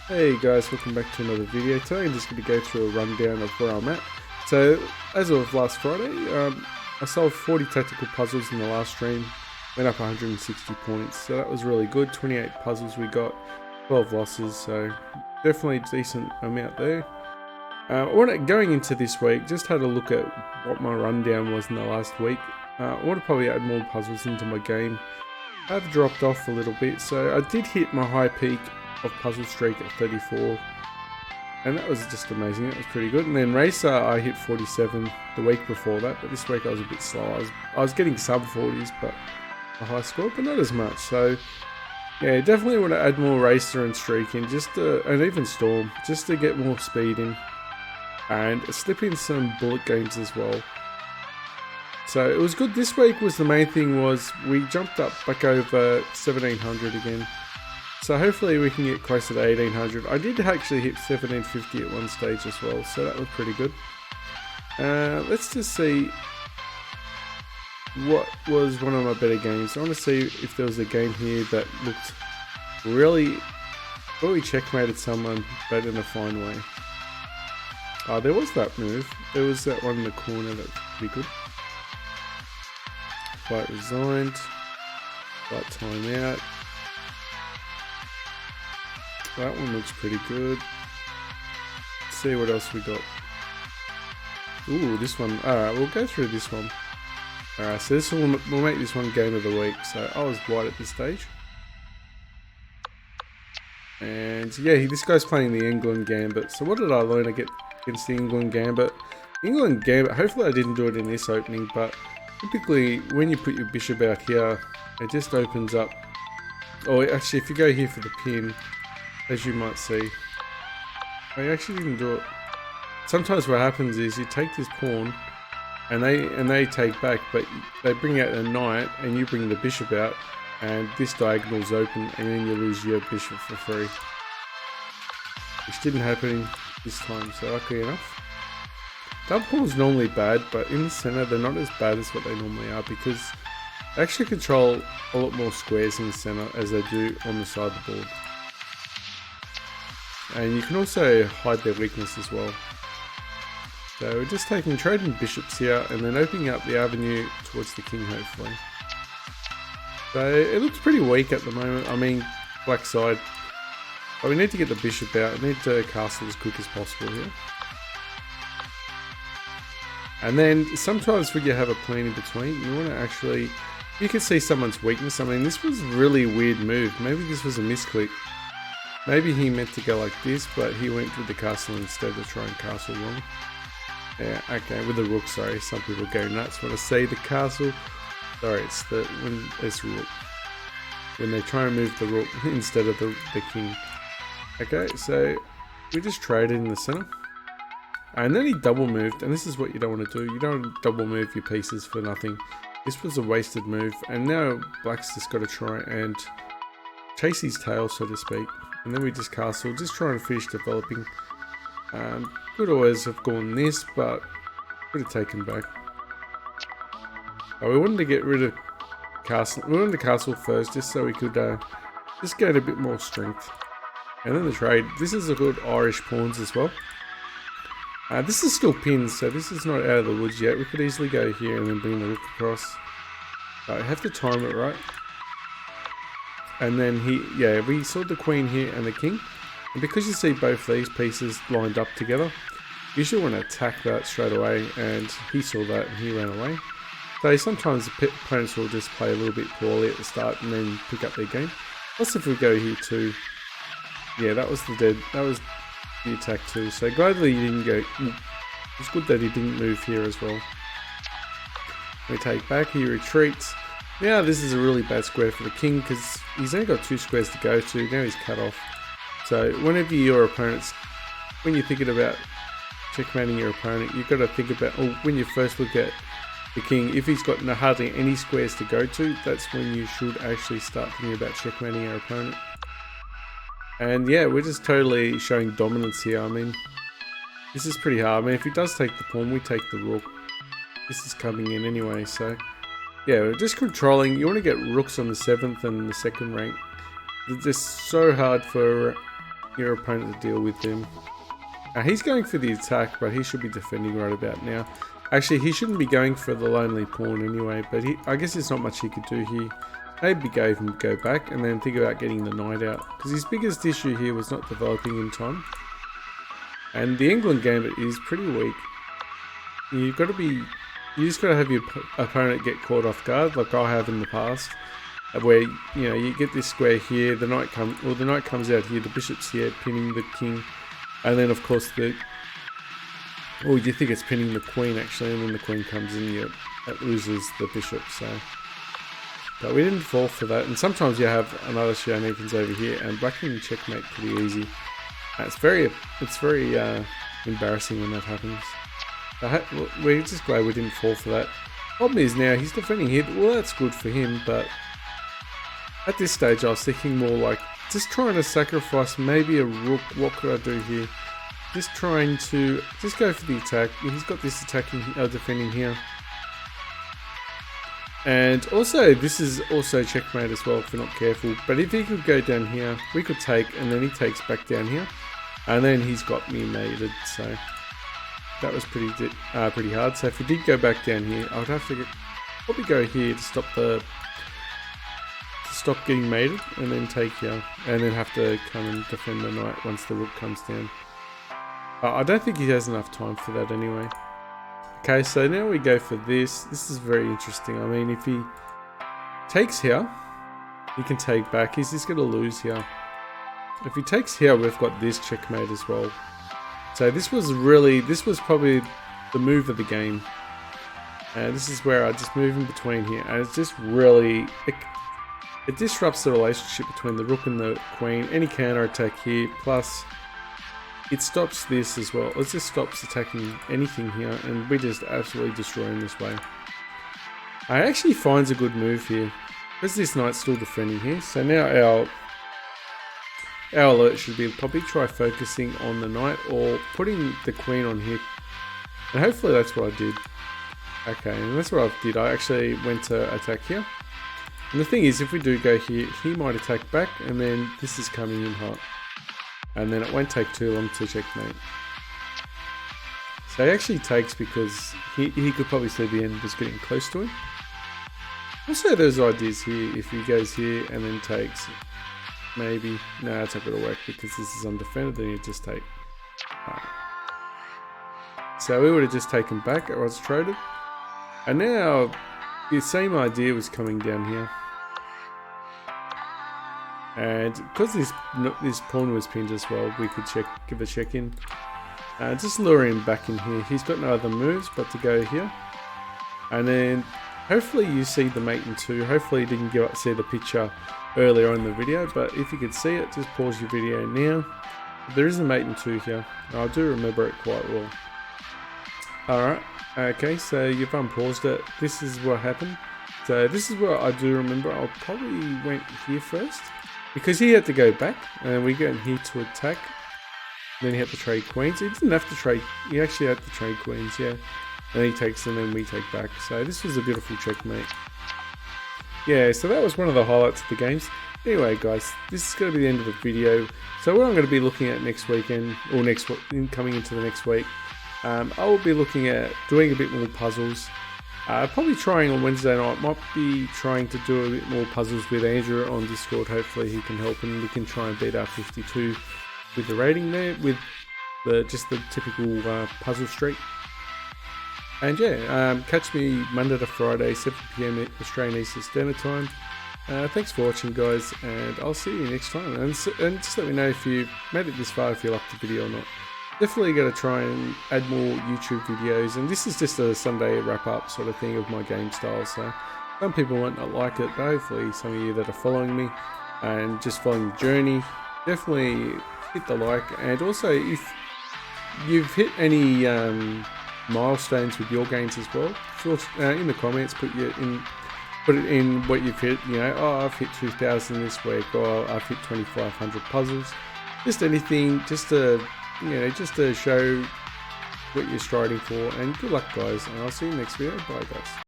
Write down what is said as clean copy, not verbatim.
Hey guys, welcome back to another video. Today I'm just going to go through a rundown of where I'm at. So, as of last Friday, I solved 40 tactical puzzles in the last stream, went up 160 points, so that was really good. 28 puzzles we got, 12 losses, so definitely a decent amount there. Going into this week, just had a look at what my rundown was in the last week. I want to probably add more puzzles into my game. I've dropped off a little bit, so I did hit my high peak of puzzle streak at 34, and that was just amazing. That was pretty good. And then Racer, I hit 47 the week before that, but this week I was a bit slow. I was getting sub 40s, but a high score, but not as much. So yeah, definitely want to add more Racer and streaking, and even Storm, just to get more speed in, and slip in some bullet games as well. So it was good. This week was the main thing, was we jumped up back over 1700 again. So hopefully we can get closer to 1800. I did actually hit 1750 at one stage as well, so that was pretty good. Let's just see what was one of my better games. I want to see if there was a game here that looked really checkmated someone, but in a fine way. There was that move. There was that one in the corner that was pretty good. Fight resigned. Fight timeout. That one looks pretty good. Let's see what else we got. Ooh, this one. Alright, we'll go through this one. Alright, so we'll make this one game of the week. So I was white at this stage. And yeah, this guy's playing the England Gambit. So what did I learn against the England Gambit? England Gambit, hopefully I didn't do it in this opening, but typically when you put your bishop out here, it just opens up. Oh, actually, if you go here for the pin, as you might see, I actually didn't do it. Sometimes what happens is you take this pawn and they take back, but they bring out the knight and you bring the bishop out, and this diagonal's open, and then you lose your bishop for free, which didn't happen this time, so lucky enough. Double pawn's normally bad, but in the center they're not as bad as what they normally are, because they actually control a lot more squares in the center as they do on the side of the board. And you can also hide their weakness as well. So we're just trading bishops here, and then opening up the avenue towards the king, hopefully. So it looks pretty weak at the moment. I mean, black side. But we need to get the bishop out. We need to castle as quick as possible here. And then sometimes when you have a plan in between, you want to actually, you can see someone's weakness. I mean, this was a really weird move. Maybe this was a misclick. Maybe he meant to go like this, but he went with the castle instead of trying castle long. Yeah, okay, with the rook, sorry. Some people go nuts when I say the castle. Sorry, it's when it's rook. When they try and move the rook instead of the king. Okay, so we just traded in the center. And then he double moved, and this is what you don't want to do. You don't double move your pieces for nothing. This was a wasted move, and now black's just got to try and chase his tail, so to speak. And then we just castle, just trying to finish developing. Could always have gone this, but could have taken back. We wanted to get rid of castle. We wanted to castle first, just so we could just get a bit more strength. And then the trade. This is a good Irish pawns as well. This is still pins, so this is not out of the woods yet. We could easily go here and then bring the rook across. I have to time it right. And then we saw the queen here and the king. And because you see both these pieces lined up together, you should want to attack that straight away. And he saw that and he ran away. So sometimes the opponents will just play a little bit poorly at the start and then pick up their game. Plus if we go here too, yeah, that was the attack too. So gladly he didn't go. It's good that he didn't move here as well. We take back, he retreats. Now this is a really bad square for the king, because he's only got 2 squares to go to. Now he's cut off. So whenever your opponents, when you're thinking about checkmating your opponent, you've got to think about, when you first look at the king, if he's got hardly any squares to go to, that's when you should actually start thinking about checkmating your opponent. And yeah, we're just totally showing dominance here. I mean, this is pretty hard. I mean, if he does take the pawn, we take the rook. This is coming in anyway, so yeah, we're just controlling. You want to get rooks on the 7th and the 2nd rank. It's just so hard for your opponent to deal with him. He's going for the attack, but he should be defending right about now. Actually, he shouldn't be going for the lonely pawn anyway, but I guess there's not much he could do here. Maybe go back and then think about getting the knight out, because his biggest issue here was not developing in time. And the England gambit is pretty weak. You just got to have your opponent get caught off guard, like I have in the past, where you get this square here, the knight comes out here, the bishop's here pinning the king, and then of course you think it's pinning the queen actually, and then the queen comes in, that loses the bishop. So, but we didn't fall for that. And sometimes you have another shenanigans over here, and black can checkmate pretty easy. It's very embarrassing when that happens. We're just glad we didn't fall for that. Problem is now he's defending here. Well, that's good for him, but at this stage I was thinking more like just trying to sacrifice maybe a rook. What could I do here? Just trying to go for the attack. He's got this attacking, defending here. And also, this is also checkmate as well if we're not careful. But if he could go down here, we could take, and then he takes back down here. And then he's got me mated, so that was pretty hard. So if he did go back down here, I would have to probably go here to stop getting mated, and then take here, and then have to come and defend the knight once the rook comes down. I don't think he has enough time for that anyway. Okay, so now we go for this. This is very interesting. I mean, if he takes here, he can take back. He's just going to lose here. If he takes here, we've got this checkmate as well. So this was probably the move of the game. And this is where I just move in between here. And it's just really, it disrupts the relationship between the rook and the queen. Any counter attack here, plus it stops this as well. It just stops attacking anything here, and we just absolutely destroy him this way. I actually finds a good move here, because this knight's still defending here. So now our alert should be probably try focusing on the knight or putting the queen on here. And hopefully that's what I did. Okay, and that's what I did. I actually went to attack here. And the thing is, if we do go here, he might attack back, and then this is coming in hot. And then it won't take too long to checkmate. So he actually takes because he could probably see the end was getting close to him. Also, there's ideas here. If he goes here and then takes, maybe. No, it's not going to work because this is undefended, then you just take. Right. So we would have just taken back, I was traded. And now the same idea was coming down here. And because this pawn was pinned as well, we could give a check in. Just lure him back in here. He's got no other moves but to go here. And then hopefully you see the mate in two. Hopefully you didn't see the picture earlier on in the video, but if you could see it, just pause your video now. There is a mate in two here. I do remember it quite well. Alright, okay, so you've unpaused it. This is what happened. So this is what I do remember. I probably went here first, because he had to go back, and we go in here to attack. Then he had to trade queens. He didn't have to trade, he actually had to trade queens, yeah. And he takes them, and we take back. So this was a beautiful checkmate. Yeah, so that was one of the highlights of the games. Anyway, guys, this is going to be the end of the video. So what I'm going to be looking at next weekend, or coming into the next week, I will be looking at doing a bit more puzzles. Probably trying on Wednesday night, might be trying to do a bit more puzzles with Andrew on Discord. Hopefully he can help and we can try and beat our 52 with the rating there, with just the typical puzzle streak. And yeah, catch me Monday to Friday, 7 PM Australian Eastern Standard Time. Thanks for watching, guys, and I'll see you next time. And just let me know if you made it this far, if you liked the video or not. Definitely going to try and add more YouTube videos, and this is just a Sunday wrap-up sort of thing of my game style, so some people might not like it, but hopefully some of you that are following me and just following the journey, definitely hit the like. And also, if you've hit any milestones with your games as well, feel, in the comments put it in what you've hit. Oh, I've hit 2,000 this week, or I've hit 2,500 puzzles, just anything, just to show what you're striding for. And good luck, guys, and I'll see you next video. Bye, guys.